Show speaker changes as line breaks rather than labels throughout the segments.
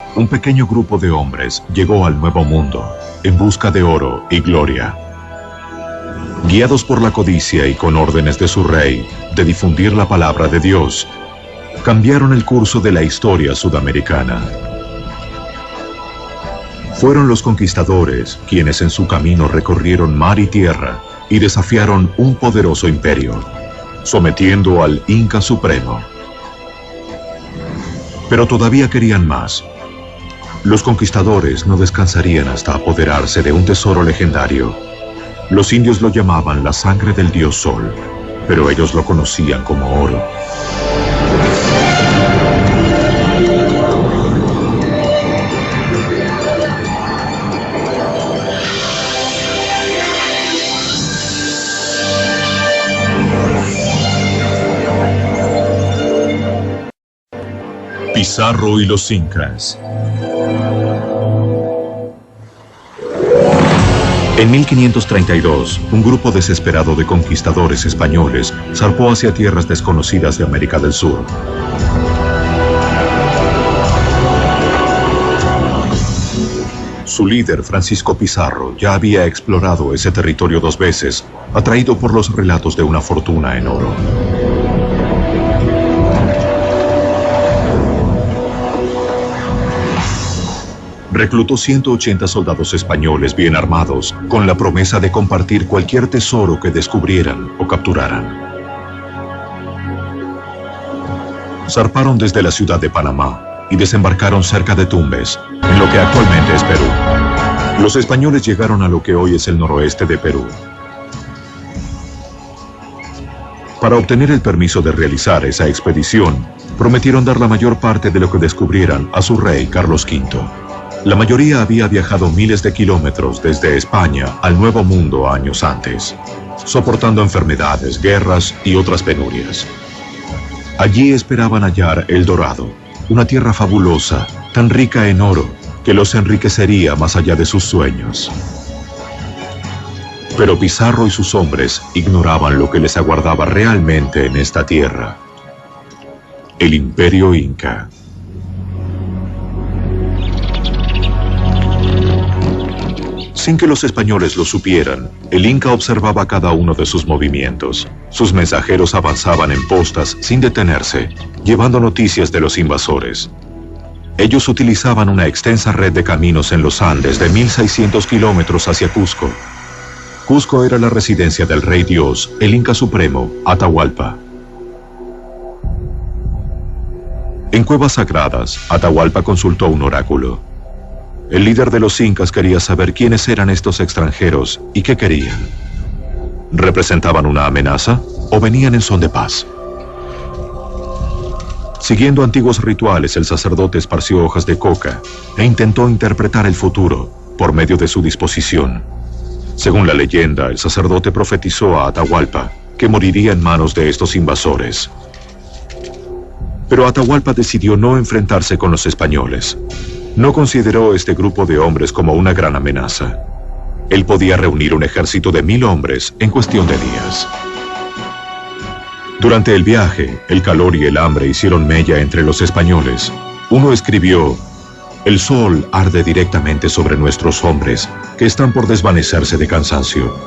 Un pequeño grupo de hombres llegó al Nuevo Mundo en busca de oro y gloria. Guiados por la codicia y con órdenes de su rey de difundir la palabra de Dios, cambiaron el curso de la historia sudamericana. Fueron los conquistadores quienes en su camino recorrieron mar y tierra y desafiaron un poderoso imperio, sometiendo al Inca Supremo. Pero todavía querían más. Los conquistadores no descansarían hasta apoderarse de un tesoro legendario. Los indios lo llamaban la sangre del dios Sol, pero ellos lo conocían como oro. Pizarro y los incas. En 1532, un grupo desesperado de conquistadores españoles zarpó hacia tierras desconocidas de América del Sur. Su líder, Francisco Pizarro, ya había explorado ese territorio 2 veces, atraído por los relatos de una fortuna en oro. Reclutó 180 soldados españoles bien armados, con la promesa de compartir cualquier tesoro que descubrieran o capturaran. Zarparon desde la ciudad de Panamá y desembarcaron cerca de Tumbes, en lo que actualmente es Perú. Los españoles llegaron a lo que hoy es el noroeste de Perú. Para obtener el permiso de realizar esa expedición, prometieron dar la mayor parte de lo que descubrieran a su rey Carlos V. La mayoría había viajado miles de kilómetros desde España al Nuevo Mundo años antes, soportando enfermedades, guerras y otras penurias. Allí esperaban hallar El Dorado, una tierra fabulosa, tan rica en oro, que los enriquecería más allá de sus sueños. Pero Pizarro y sus hombres ignoraban lo que les aguardaba realmente en esta tierra: el Imperio Inca. Sin que los españoles lo supieran, el Inca observaba cada uno de sus movimientos. Sus mensajeros avanzaban en postas sin detenerse, llevando noticias de los invasores. Ellos utilizaban una extensa red de caminos en los Andes de 1600 kilómetros hacia Cusco. Cusco era la residencia del rey Dios, el Inca Supremo, Atahualpa. En cuevas sagradas, Atahualpa consultó un oráculo. El líder de los incas quería saber quiénes eran estos extranjeros y qué querían. ¿Representaban una amenaza o venían en son de paz? Siguiendo antiguos rituales, el sacerdote esparció hojas de coca e intentó interpretar el futuro por medio de su disposición. Según la leyenda, el sacerdote profetizó a Atahualpa que moriría en manos de estos invasores. Pero Atahualpa decidió no enfrentarse con los españoles. No consideró este grupo de hombres como una gran amenaza. Él podía reunir un ejército de 1000 hombres en cuestión de días. Durante el viaje, el calor y el hambre hicieron mella entre los españoles. Uno escribió: «El sol arde directamente sobre nuestros hombres, que están por desvanecerse de cansancio.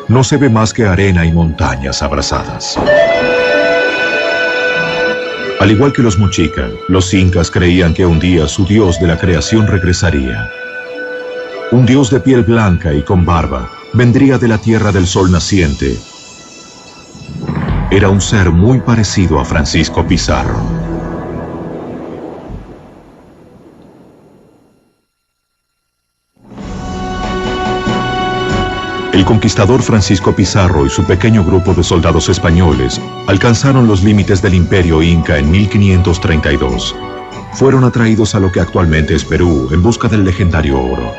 No se ve más que arena y montañas abrasadas». Al igual que los Mochica, los incas creían que un día su dios de la creación regresaría. Un dios de piel blanca y con barba vendría de la tierra del sol naciente. Era un ser muy parecido a Francisco Pizarro. El conquistador Francisco Pizarro y su pequeño grupo de soldados españoles alcanzaron los límites del Imperio Inca en 1532. Fueron atraídos a lo que actualmente es Perú en busca del legendario oro.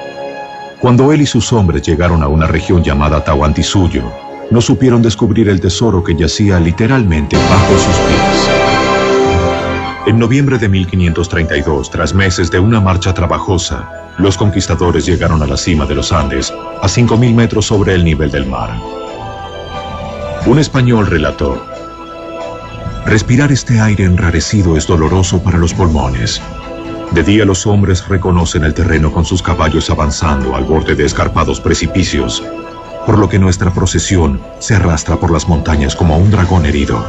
Cuando él y sus hombres llegaron a una región llamada Tahuantinsuyo, no supieron descubrir el tesoro que yacía literalmente bajo sus pies. En noviembre de 1532, tras meses de una marcha trabajosa, los conquistadores llegaron a la cima de los Andes, a 5000 metros sobre el nivel del mar. Un español relató: «Respirar este aire enrarecido es doloroso para los pulmones. De día los hombres reconocen el terreno con sus caballos avanzando al borde de escarpados precipicios, por lo que nuestra procesión se arrastra por las montañas como un dragón herido.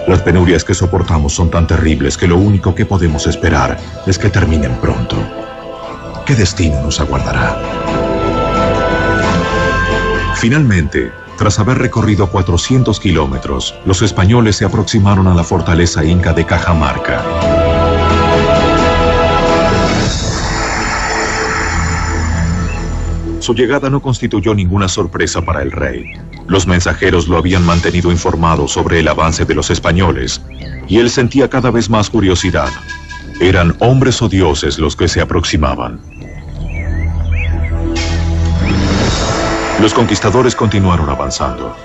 Las penurias que soportamos son tan terribles que lo único que podemos esperar es que terminen pronto. ¿Qué destino nos aguardará? Finalmente, tras haber recorrido 400 kilómetros, los españoles se aproximaron a la fortaleza inca de Cajamarca. Su llegada no constituyó ninguna sorpresa para el rey. Los mensajeros lo habían mantenido informado sobre el avance de los españoles, y él sentía cada vez más curiosidad. ¿Eran hombres o dioses los que se aproximaban? Los conquistadores continuaron avanzando.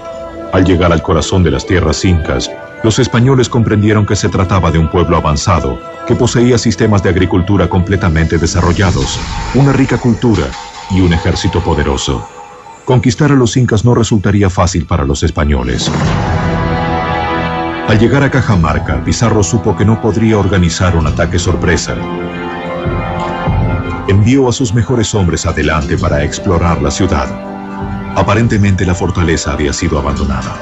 Al llegar al corazón de las tierras incas, los españoles comprendieron que se trataba de un pueblo avanzado, que poseía sistemas de agricultura completamente desarrollados, una rica cultura y un ejército poderoso. Conquistar a los incas no resultaría fácil para los españoles. Al llegar a Cajamarca, Pizarro supo que no podría organizar un ataque sorpresa. Envió a sus mejores hombres adelante para explorar la ciudad. Aparentemente la fortaleza había sido abandonada.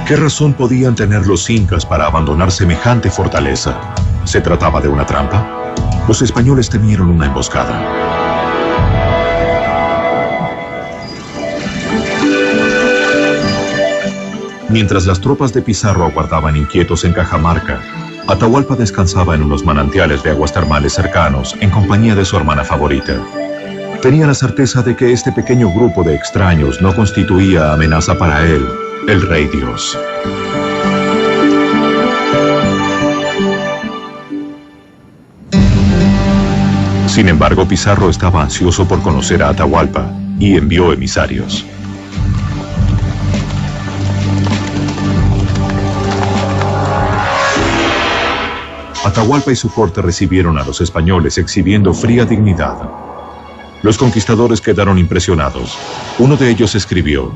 ¿Qué razón podían tener los incas para abandonar semejante fortaleza? ¿Se trataba de una trampa? Los españoles temieron una emboscada. Mientras las tropas de Pizarro aguardaban inquietos en Cajamarca, Atahualpa descansaba en unos manantiales de aguas termales cercanos en compañía de su hermana favorita. Tenía la certeza de que este pequeño grupo de extraños no constituía amenaza para él, el Rey Dios. Sin embargo, Pizarro estaba ansioso por conocer a Atahualpa y envió emisarios. Atahualpa y su corte recibieron a los españoles exhibiendo fría dignidad. Los conquistadores quedaron impresionados. Uno de ellos escribió: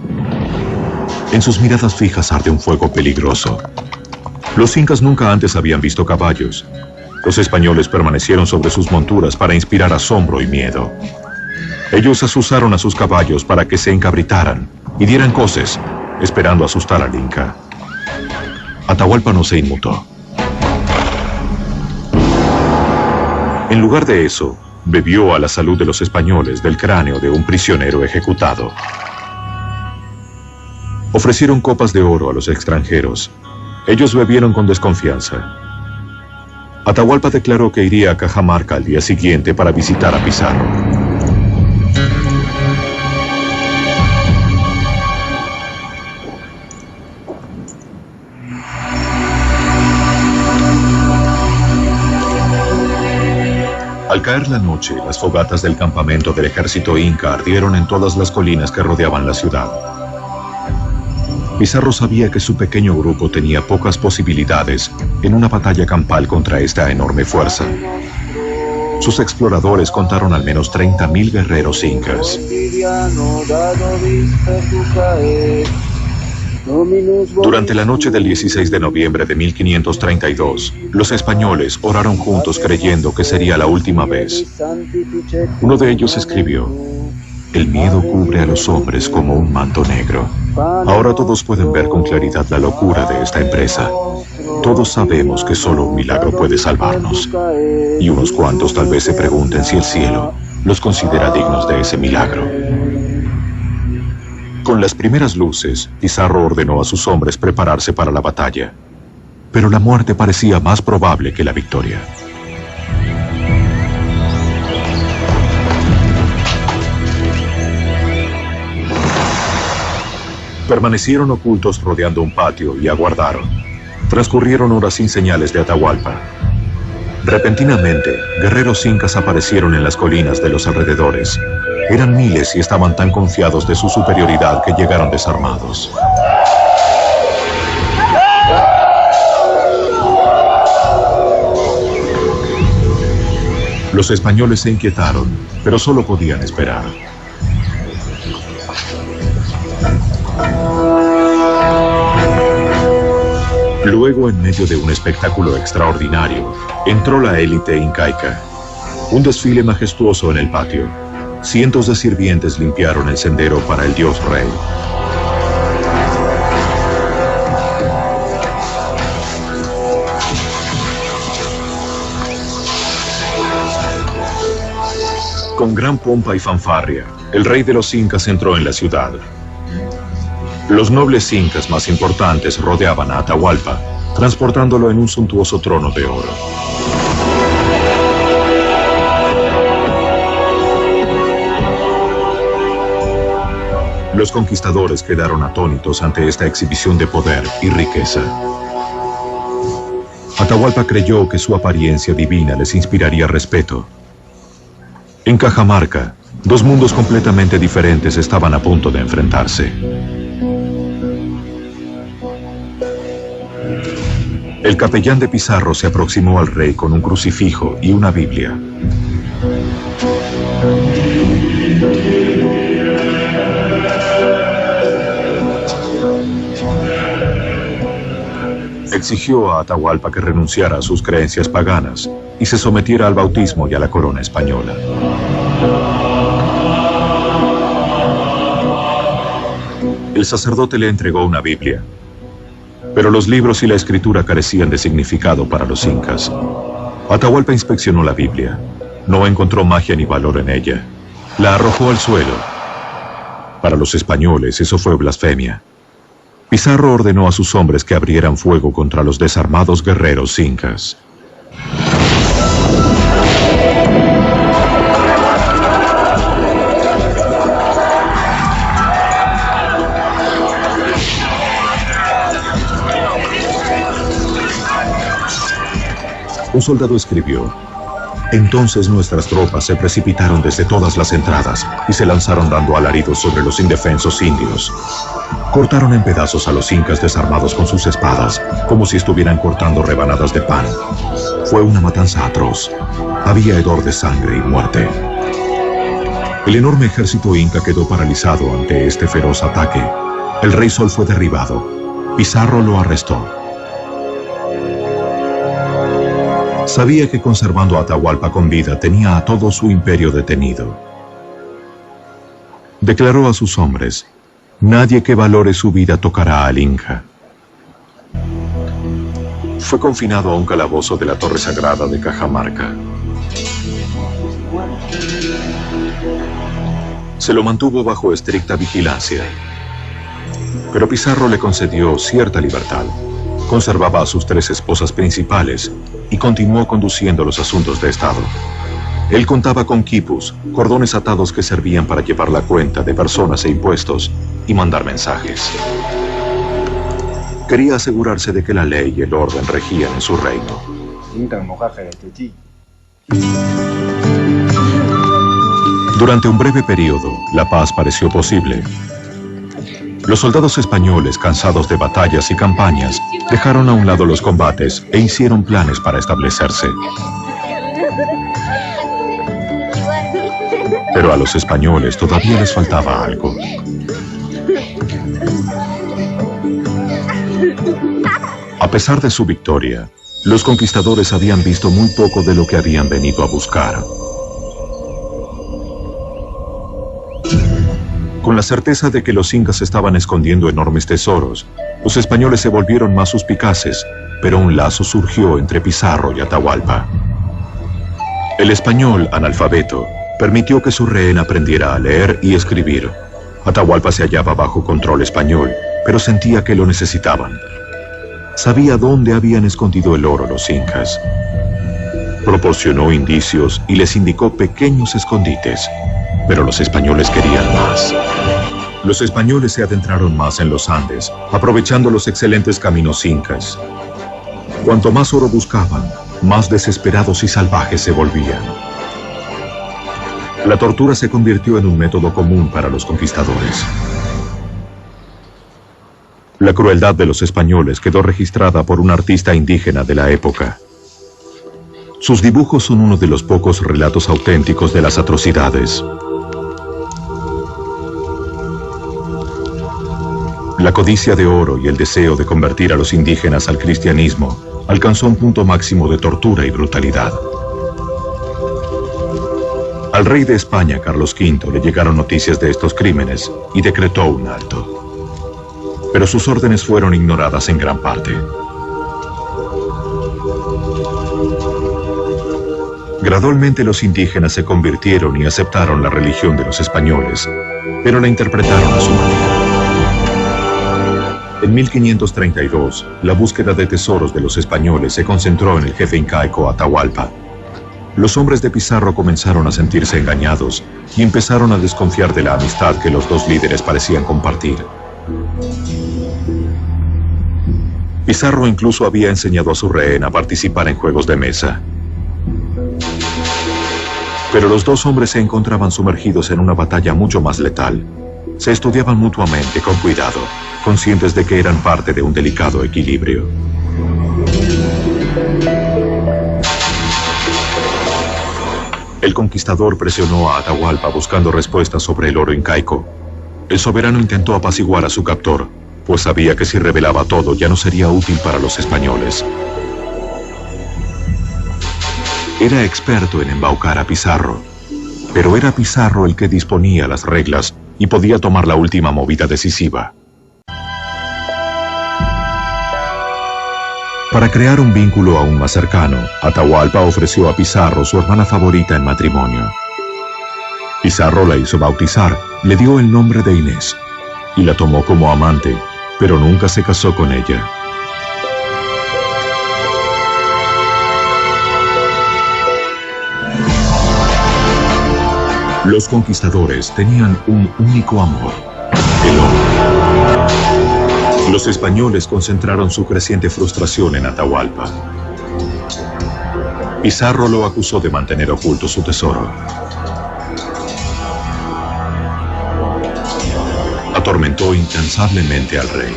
en sus miradas fijas arde un fuego peligroso. Los incas nunca antes habían visto caballos. Los españoles permanecieron sobre sus monturas para inspirar asombro y miedo. Ellos asusaron a sus caballos para que se encabritaran y dieran coces, esperando asustar al inca. Atahualpa no se inmutó. En lugar de eso, bebió a la salud de los españoles del cráneo de un prisionero ejecutado. Ofrecieron copas de oro a los extranjeros. Ellos bebieron con desconfianza. Atahualpa declaró que iría a Cajamarca al día siguiente para visitar a Pizarro. Al caer la noche, las fogatas del campamento del ejército inca ardieron en todas las colinas que rodeaban la ciudad. Pizarro sabía que su pequeño grupo tenía pocas posibilidades en una batalla campal contra esta enorme fuerza. Sus exploradores contaron al menos 30.000 guerreros incas. Durante la noche del 16 de noviembre de 1532, los españoles oraron juntos creyendo que sería la última vez. Uno de ellos escribió: el miedo cubre a los hombres como un manto negro. Ahora todos pueden ver con claridad la locura de esta empresa. Todos sabemos que solo un milagro puede salvarnos. Y unos cuantos tal vez se pregunten si el cielo los considera dignos de ese milagro. Con las primeras luces, Pizarro ordenó a sus hombres prepararse para la batalla. Pero la muerte parecía más probable que la victoria. Permanecieron ocultos rodeando un patio y aguardaron. Transcurrieron horas sin señales de Atahualpa. Repentinamente, guerreros incas aparecieron en las colinas de los alrededores. Eran miles y estaban tan confiados de su superioridad que llegaron desarmados. Los españoles se inquietaron, pero solo podían esperar. Luego, en medio de un espectáculo extraordinario, entró la élite incaica. Un desfile majestuoso en el patio. Cientos de sirvientes limpiaron el sendero para el dios rey. Con gran pompa y fanfarria, el rey de los incas entró en la ciudad. Los nobles incas más importantes rodeaban a Atahualpa, transportándolo en un suntuoso trono de oro. Los conquistadores quedaron atónitos ante esta exhibición de poder y riqueza. Atahualpa creyó que su apariencia divina les inspiraría respeto. En Cajamarca, dos mundos completamente diferentes estaban a punto de enfrentarse. El capellán de Pizarro se aproximó al rey con un crucifijo y una Biblia. Exigió a Atahualpa que renunciara a sus creencias paganas y se sometiera al bautismo y a la corona española. El sacerdote le entregó una Biblia, pero los libros y la escritura carecían de significado para los incas. Atahualpa inspeccionó la Biblia. No encontró magia ni valor en ella. La arrojó al suelo. Para los españoles eso fue blasfemia. Pizarro ordenó a sus hombres que abrieran fuego contra los desarmados guerreros incas. Un soldado escribió: entonces nuestras tropas se precipitaron desde todas las entradas y se lanzaron dando alaridos sobre los indefensos indios. Cortaron en pedazos a los incas desarmados con sus espadas, como si estuvieran cortando rebanadas de pan. Fue una matanza atroz. Había hedor de sangre y muerte. El enorme ejército inca quedó paralizado ante este feroz ataque. El rey Sol fue derribado. Pizarro lo arrestó. Sabía que conservando a Atahualpa con vida tenía a todo su imperio detenido. Declaró a sus hombres: nadie que valore su vida tocará al Inca. Fue confinado a un calabozo de la Torre Sagrada de Cajamarca. Se lo mantuvo bajo estricta vigilancia, pero Pizarro le concedió cierta libertad. Conservaba a sus 3 esposas principales y continuó conduciendo los asuntos de Estado. Él contaba con quipus, cordones atados que servían para llevar la cuenta de personas e impuestos y mandar mensajes. Quería asegurarse de que la ley y el orden regían en su reino. Durante un breve periodo, la paz pareció posible. Los soldados españoles, cansados de batallas y campañas, dejaron a un lado los combates e hicieron planes para establecerse. Pero a los españoles todavía les faltaba algo. A pesar de su victoria, los conquistadores habían visto muy poco de lo que habían venido a buscar. Con la certeza de que los incas estaban escondiendo enormes tesoros, los españoles se volvieron más suspicaces, pero un lazo surgió entre Pizarro y Atahualpa. El español, analfabeto, permitió que su rehén aprendiera a leer y escribir. Atahualpa se hallaba bajo control español, pero sentía que lo necesitaban. Sabía dónde habían escondido el oro los incas. Proporcionó indicios y les indicó pequeños escondites. Pero los españoles querían más. Los españoles se adentraron más en los Andes, aprovechando los excelentes caminos incas. Cuanto más oro buscaban, más desesperados y salvajes se volvían. La tortura se convirtió en un método común para los conquistadores. La crueldad de los españoles quedó registrada por un artista indígena de la época. Sus dibujos son uno de los pocos relatos auténticos de las atrocidades. La codicia de oro y el deseo de convertir a los indígenas al cristianismo alcanzó un punto máximo de tortura y brutalidad. Al rey de España, Carlos V, le llegaron noticias de estos crímenes y decretó un alto. Pero sus órdenes fueron ignoradas en gran parte. Gradualmente los indígenas se convirtieron y aceptaron la religión de los españoles, pero la interpretaron a su manera. En 1532, la búsqueda de tesoros de los españoles se concentró en el jefe incaico Atahualpa. Los hombres de Pizarro comenzaron a sentirse engañados y empezaron a desconfiar de la amistad que los dos líderes parecían compartir. Pizarro incluso había enseñado a su rehén a participar en juegos de mesa. Pero los dos hombres se encontraban sumergidos en una batalla mucho más letal. Se estudiaban mutuamente con cuidado, conscientes de que eran parte de un delicado equilibrio. El conquistador presionó a Atahualpa buscando respuestas sobre el oro incaico. El soberano intentó apaciguar a su captor, pues sabía que si revelaba todo ya no sería útil para los españoles. Era experto en embaucar a Pizarro, pero era Pizarro el que disponía las reglas y podía tomar la última movida decisiva. Para crear un vínculo aún más cercano, Atahualpa ofreció a Pizarro su hermana favorita en matrimonio. Pizarro la hizo bautizar, le dio el nombre de Inés y la tomó como amante, pero nunca se casó con ella. Los conquistadores tenían un único amor, el oro. Los españoles concentraron su creciente frustración en Atahualpa. Pizarro lo acusó de mantener oculto su tesoro. Atormentó incansablemente al rey.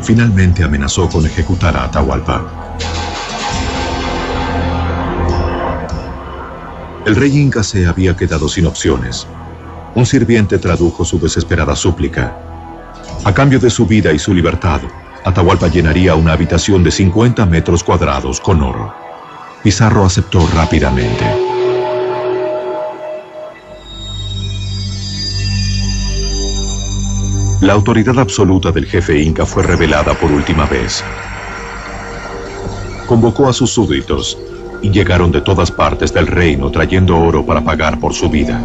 Finalmente amenazó con ejecutar a Atahualpa. El rey inca se había quedado sin opciones. Un sirviente tradujo su desesperada súplica. A cambio de su vida y su libertad, Atahualpa llenaría una habitación de 50 metros cuadrados con oro. Pizarro aceptó rápidamente. La autoridad absoluta del jefe inca fue revelada por última vez. Convocó a sus súbditos y llegaron de todas partes del reino trayendo oro para pagar por su vida.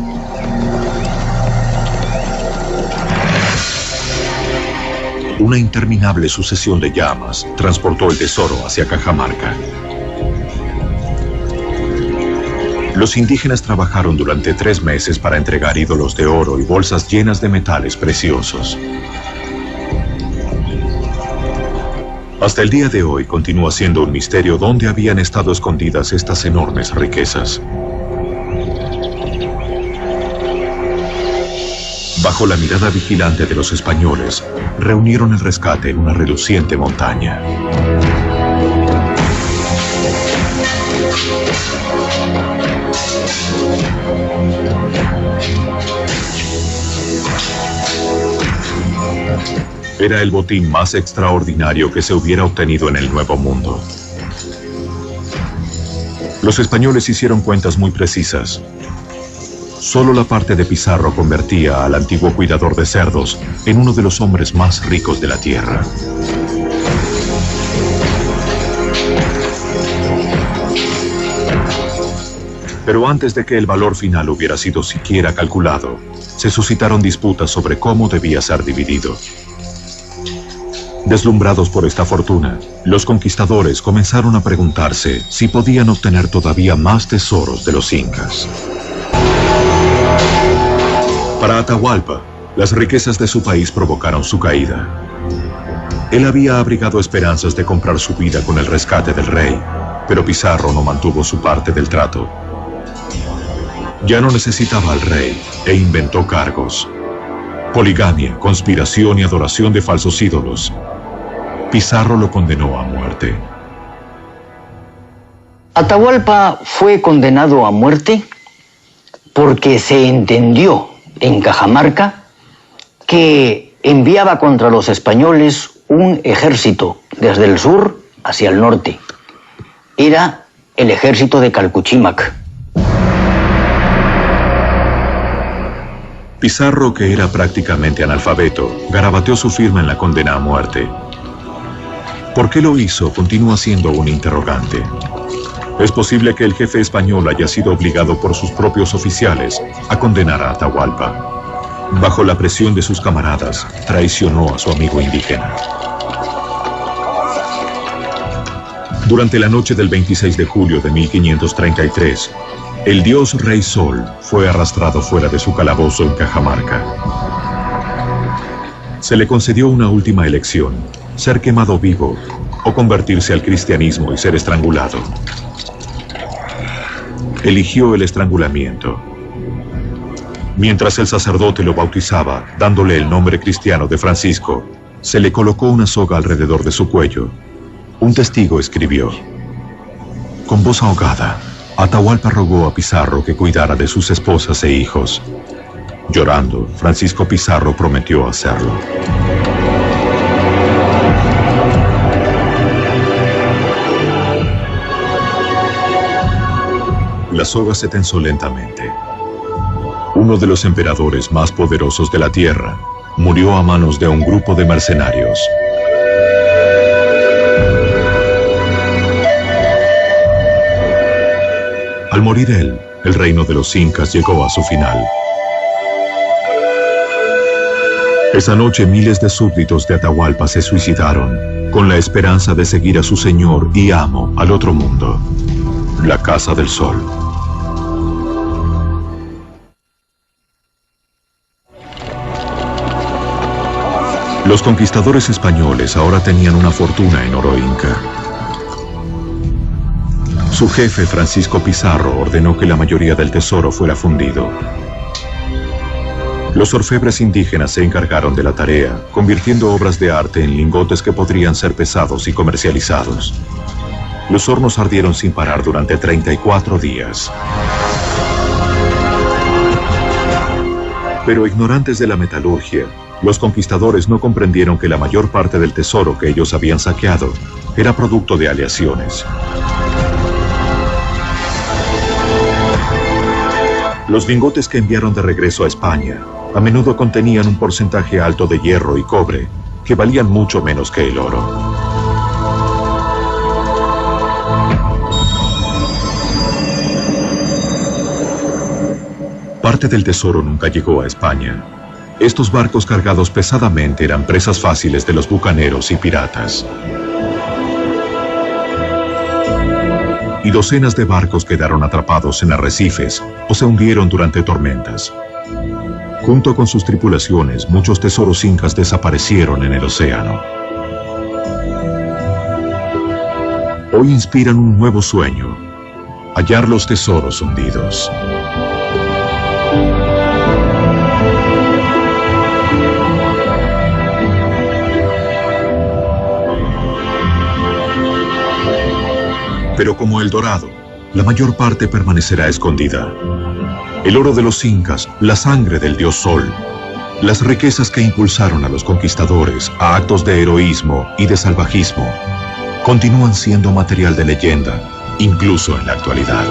Una interminable sucesión de llamas transportó el tesoro hacia Cajamarca. Los indígenas trabajaron durante 3 meses para entregar ídolos de oro y bolsas llenas de metales preciosos. Hasta el día de hoy continúa siendo un misterio dónde habían estado escondidas estas enormes riquezas. Bajo la mirada vigilante de los españoles, reunieron el rescate en una reluciente montaña. Era el botín más extraordinario que se hubiera obtenido en el Nuevo Mundo. Los españoles hicieron cuentas muy precisas. Solo la parte de Pizarro convertía al antiguo cuidador de cerdos en uno de los hombres más ricos de la tierra. Pero antes de que el valor final hubiera sido siquiera calculado, se suscitaron disputas sobre cómo debía ser dividido. Deslumbrados por esta fortuna, los conquistadores comenzaron a preguntarse si podían obtener todavía más tesoros de los incas. Para Atahualpa, las riquezas de su país provocaron su caída. Él había abrigado esperanzas de comprar su vida con el rescate del rey, pero Pizarro no mantuvo su parte del trato. Ya no necesitaba al rey e inventó cargos: poligamia, conspiración y adoración de falsos ídolos. Pizarro lo condenó a muerte.
Atahualpa fue condenado a muerte porque se entendió en Cajamarca que enviaba contra los españoles un ejército desde el sur hacia el norte. Era el ejército de Calcuchímac.
Pizarro, que era prácticamente analfabeto, garabateó su firma en la condena a muerte. ¿Por qué lo hizo? Continúa siendo un interrogante. Es posible que el jefe español haya sido obligado por sus propios oficiales a condenar a Atahualpa. Bajo la presión de sus camaradas, traicionó a su amigo indígena. Durante la noche del 26 de julio de 1533, el dios Rey Sol fue arrastrado fuera de su calabozo en Cajamarca. Se le concedió una última elección: ser quemado vivo o convertirse al cristianismo y ser estrangulado. Eligió el estrangulamiento. Mientras el sacerdote lo bautizaba, dándole el nombre cristiano de Francisco, se le colocó una soga alrededor de su cuello. Un testigo escribió: con voz ahogada, Atahualpa rogó a Pizarro que cuidara de sus esposas e hijos. Llorando, Francisco Pizarro prometió hacerlo. La soga se tensó lentamente. Uno de los emperadores más poderosos de la tierra murió a manos de un grupo de mercenarios. Al morir él, el reino de los incas llegó a su final. Esa noche miles de súbditos de Atahualpa se suicidaron, con la esperanza de seguir a su señor y amo al otro mundo, la Casa del Sol. Los conquistadores españoles ahora tenían una fortuna en oro inca. Su jefe, Francisco Pizarro, ordenó que la mayoría del tesoro fuera fundido. Los orfebres indígenas se encargaron de la tarea, convirtiendo obras de arte en lingotes que podrían ser pesados y comercializados. Los hornos ardieron sin parar durante 34 días. Pero ignorantes de la metalurgia, los conquistadores no comprendieron que la mayor parte del tesoro que ellos habían saqueado era producto de aleaciones. Los lingotes que enviaron de regreso a España a menudo contenían un porcentaje alto de hierro y cobre, que valían mucho menos que el oro. Parte del tesoro nunca llegó a España. Estos barcos cargados pesadamente eran presas fáciles de los bucaneros y piratas. Y docenas de barcos quedaron atrapados en arrecifes o se hundieron durante tormentas. Junto con sus tripulaciones, muchos tesoros incas desaparecieron en el océano. Hoy inspiran un nuevo sueño: hallar los tesoros hundidos. Pero como el dorado, la mayor parte permanecerá escondida. El oro de los incas, la sangre del dios Sol, las riquezas que impulsaron a los conquistadores a actos de heroísmo y de salvajismo, continúan siendo material de leyenda, incluso en la actualidad.